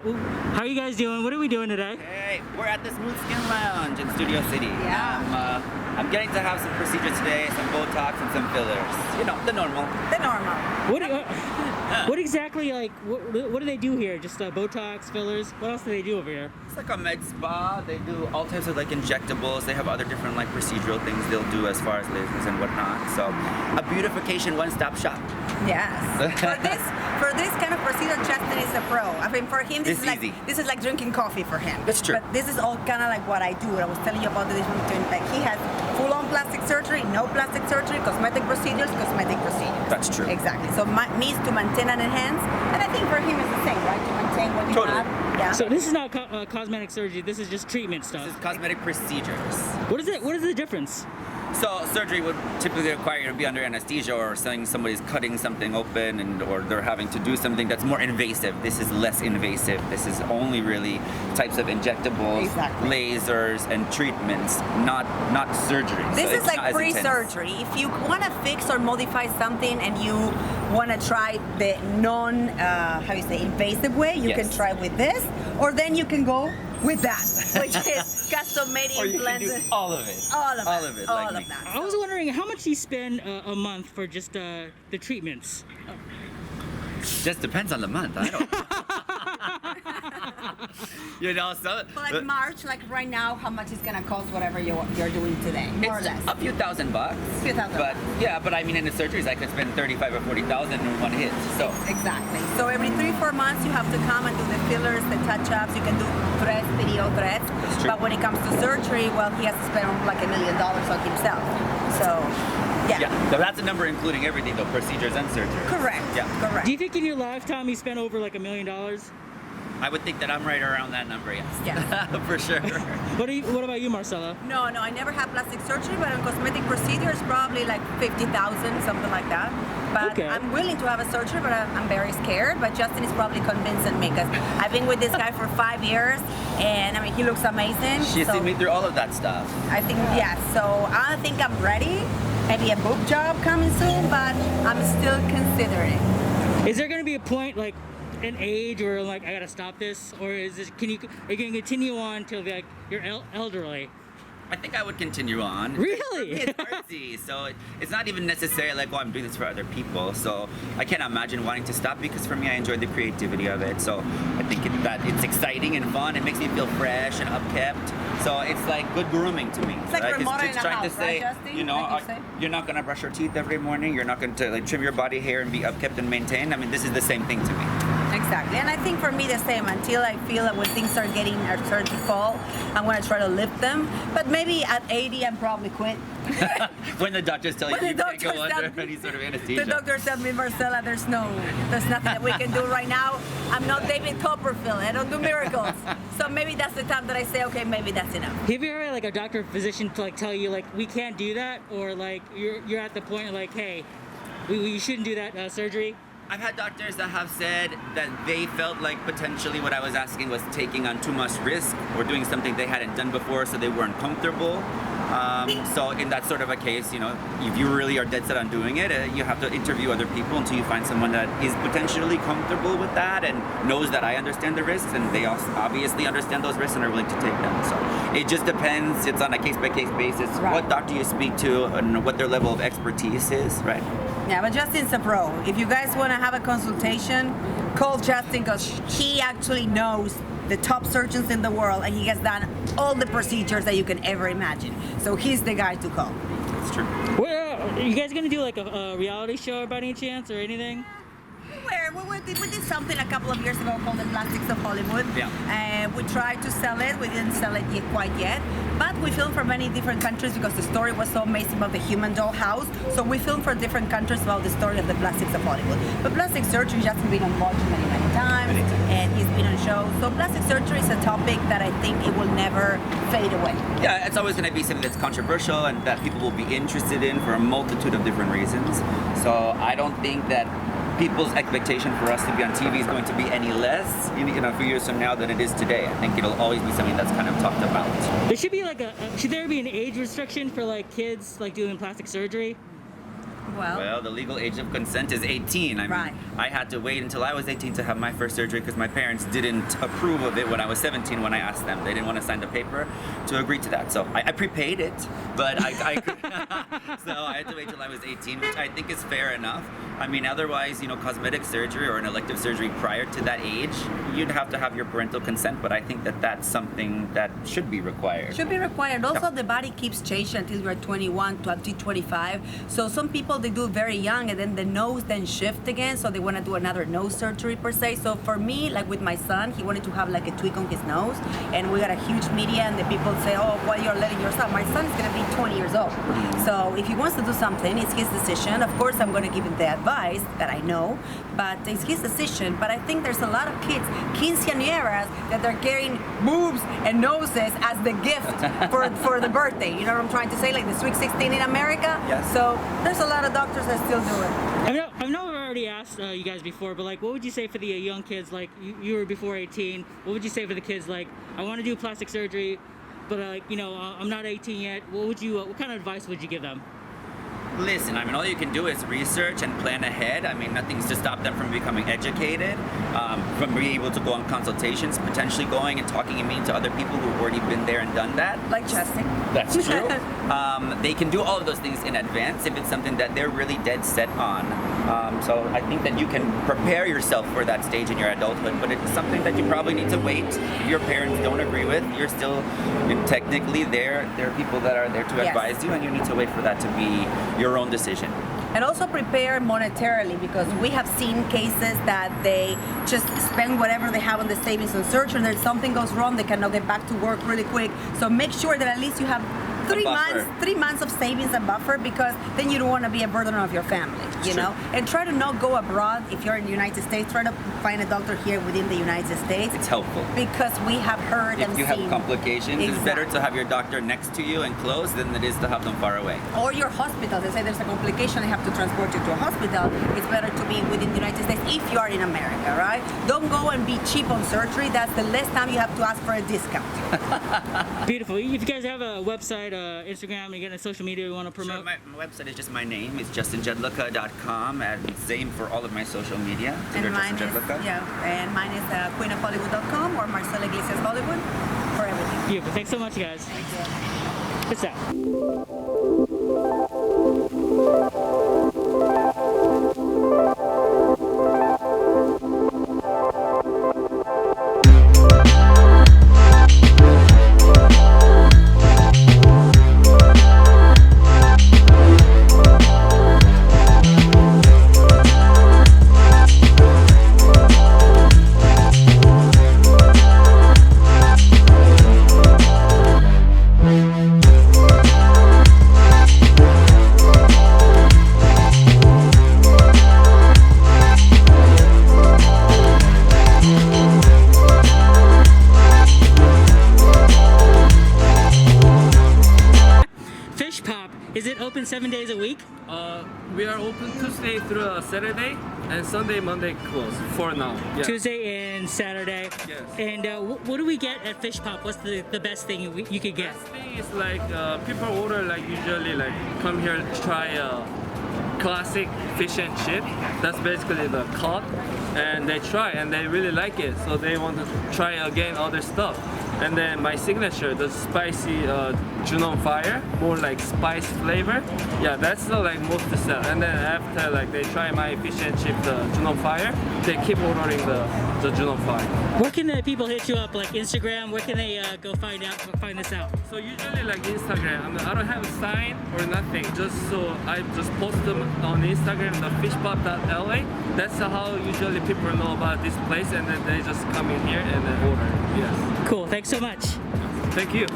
How are you guys doing? What are we doing today? Hey, we're at the Smooth Skin Lounge in Studio City. Yeah. I'm getting to have some procedures today, some Botox and some fillers. You know, the normal. The normal. What exactly, like, what do they do here? Just Botox, fillers? What else do they do over here? It's like a med spa. They do all types of like injectables. They have other different like procedural things they'll do as far as lasers and whatnot. So a beautification one-stop shop. Yes. for this kind of procedure, Justin is a pro. I mean, for him, It's easy. this is like drinking coffee for him. That's true. But this is all kind of like what I do. I was telling you about the difference between, like, he has full-on plastic surgery, no plastic surgery, cosmetic procedures, cosmetic procedures. That's true. Exactly. So me is to maintain and enhance, and I think for him it's the same, right? To maintain what you Totally. have. Yeah. So this is not cosmetic surgery. This is just treatment stuff. This is cosmetic procedures. What is it? What is the difference? So surgery would typically require you to be under anesthesia or saying somebody's cutting something open or they're having to do something that's more invasive. This is less invasive. This is only really types of injectables, Exactly. lasers, and treatments, not surgery. This So is it's like not as intense. pre-surgery. If you want to fix or modify something and you want to try the invasive way, you can Yes. try with this, or then you can go with that, which is custom made Or you can implants. do all of it. All of All it. of it, All like of me. that. I was wondering how much you spend a month for just the treatments. Just depends on the month. I don't. You know, so For like March, like right now, how much is gonna cost whatever you're doing today, more or it's less? a few $1,000. Few thousand But yeah, but I mean, in the surgeries, I could spend 35 or 40,000 in one hit. So Exactly. So every 3-4 months you have to come and do the fillers, the touch-ups. You can do threads, video threads. That's true. But when it comes to surgery, well, he has to spend like $1 million on himself. So, yeah. so that's a number including everything, though, procedures and surgery. Correct. Yeah. Correct. Do you think in your lifetime you spent over like $1 million? I would think that I'm right around that number, yes. Yeah. For sure. What about you, Marcella? No, I never had plastic surgery, but on cosmetic procedures, probably like 50,000, something like that. But Okay. I'm willing to have a surgery, but I'm very scared. But Justin is probably convincing me because I've been with this guy for 5 years, and I mean, he looks amazing. She's so seen me through all of that stuff. I think, yeah, so I think I'm ready. Maybe a boob job coming soon, but I'm still considering. Is there going to be a point like an age where like I gotta stop this, or is this are you going to continue on till like you're elderly? I think I would continue on. Really? It's artsy, so it's not even necessarily like, oh, I'm doing this for other people. So I can't imagine wanting to stop because for me, I enjoy the creativity of it. So I think that it's exciting and fun. It makes me feel fresh and upkept. So it's like good grooming to me. It's like remodeling it's a trying house, to say, right, Justin? you know, Like you say? you're not gonna brush your teeth every morning. You're not going to like trim your body hair and be upkept and maintained. I mean, this is the same thing to me. Exactly, and I think for me the same. Until I feel that when things are starting to fall, I'm gonna try to lift them. But maybe at 80, I'm probably quit. When the doctors tell you When you the can't go doctors under tell- any sort of The anesthesia. doctor said me, Marcella, there's nothing that we can do right now. I'm not David Copperfield. I don't do miracles. So maybe that's the time that I say, okay, maybe that's enough. Have you ever had like a doctor or physician to like tell you like we can't do that, or like you're at the point of like, hey, we shouldn't do that surgery? I've had doctors that have said that they felt like potentially what I was asking was taking on too much risk or doing something they hadn't done before, so they weren't comfortable. So in that sort of a case, you know, if you really are dead set on doing it, you have to interview other people until you find someone that is potentially comfortable with that and knows that I understand the risks, and they also obviously understand those risks and are willing to take them. So it just depends. It's on a case-by-case basis. Right. What doctor you speak to and what their level of expertise is, right? Yeah, but Justin's a pro. If you guys want to have a consultation, call Justin because he actually knows the top surgeons in the world, and he has done all the procedures that you can ever imagine. So he's the guy to call. That's true. Well, are you guys gonna do like a reality show by any chance or anything? We did something a couple of years ago called the Plastics of Hollywood. Yeah. We tried to sell it. We didn't sell it quite yet. But we filmed for many different countries because the story was so amazing about the human doll house. So we filmed for different countries about the story of the Plastics of Hollywood. But plastic surgery has been on watch many times, and he's been on shows. So plastic surgery is a topic that I think it will never fade away. Yeah, it's always going to be something that's controversial and that people will be interested in for a multitude of different reasons. So I don't think that people's expectation for us to be on TV is going to be any less, a few years from now than it is today. I think it'll always be something that's kind of talked about. There should be like should there be an age restriction for like kids like doing plastic surgery? Well, the legal age of consent is 18. I mean, Right. I had to wait until I was 18 to have my first surgery because my parents didn't approve of it when I was 17 when I asked them. They didn't want to sign the paper to agree to that. So I prepaid it, but I could, so I had to wait till I was 18, which I think is fair enough. I mean, otherwise, you know, cosmetic surgery or an elective surgery prior to that age, you'd have to have your parental consent, but I think that that's something that should be required. Should be required. Also, the body keeps changing until you're 21, 25. So some people, they do it very young, and then the nose then shift again, so they want to do another nose surgery per se. So for me, like with my son, he wanted to have like a tweak on his nose, and we got a huge media, and the people say, oh, why you're letting yourself? My son is going to be 20 years old. So if he wants to do something, it's his decision. Of course, I'm going to give him the advice that I know, but it's his decision. But I think there's a lot of kids, quinceañeras, that they're getting boobs and noses as the gift for the birthday. You know what I'm trying to say? Like the Sweet 16 in America. Yes. So there's a lot of doctors that still do it. I know I've already asked you guys before, but like, what would you say for the young kids? Like, you were before 18. What would you say for the kids? Like, I want to do plastic surgery, but you know, I'm not 18 yet. What kind of advice would you give them? Listen, I mean, all you can do is research and plan ahead. I mean, nothing's to stop them from becoming educated, from being able to go on consultations, potentially going and talking and meeting to other people who've already been there and done that. Like Justin. That's true. They can do all of those things in advance if it's something that they're really dead set on. So I think that you can prepare yourself for that stage in your adulthood, but it's something that you probably need to wait. If your parents don't agree with, you're still technically there. There are people that are there to Yes. advise you, and you need to wait for that to be your own decision. And also prepare monetarily, because we have seen cases that they just spend whatever they have on the savings and surgery, and then something goes wrong, they cannot get back to work really quick. So make sure that at least you have 3 months of savings and buffer, because then you don't want to be a burden of your family, you know? And try to not go abroad. If you're in the United States, try to find a doctor here within the United States. It's helpful. Because we have heard and If you seen. have complications, it's better to have your doctor next to you and close than it is to have them far away. Or your hospital. They say there's a complication, they have to transport you to a hospital. It's better to be within the United States if you are in America, right? Don't go and be cheap on surgery. That's the less time you have to ask for a discount. Beautiful. If you guys have a website, Instagram, you got a social media you want to promote? Sure, my website is just my name. It's justinjedluca.com, and same for all of my social media. And mine is, queenofhollywood.com or Marcela Iglesias Hollywood for everything. Beautiful. Thanks so much, guys. Peace out. Is it open 7 days a week? We are open Tuesday through Saturday, and Sunday, Monday closed for now. Yeah. Tuesday and Saturday. Yes. And what do we get at Fish Pop? What's the best thing you could get? Best thing is like people order like usually like come here to try classic fish and chip. That's basically the cut, and they try and they really like it, so they want to try again other stuff. And then my signature, the spicy Junon fire, more like spice flavor. Yeah, that's the like most to sell. And then after like they try my fish and chip, the Junon fire, they keep ordering the Junon fire. Where can the people hit you up? Like Instagram? Where can they go find this out? So usually like Instagram. I mean, I don't have a sign or nothing. Just so I just post them on Instagram, the fishpop.la. That's how usually people know about this place, and then they just come in here and then order. Yes. Cool. Thanks so much. Thank you.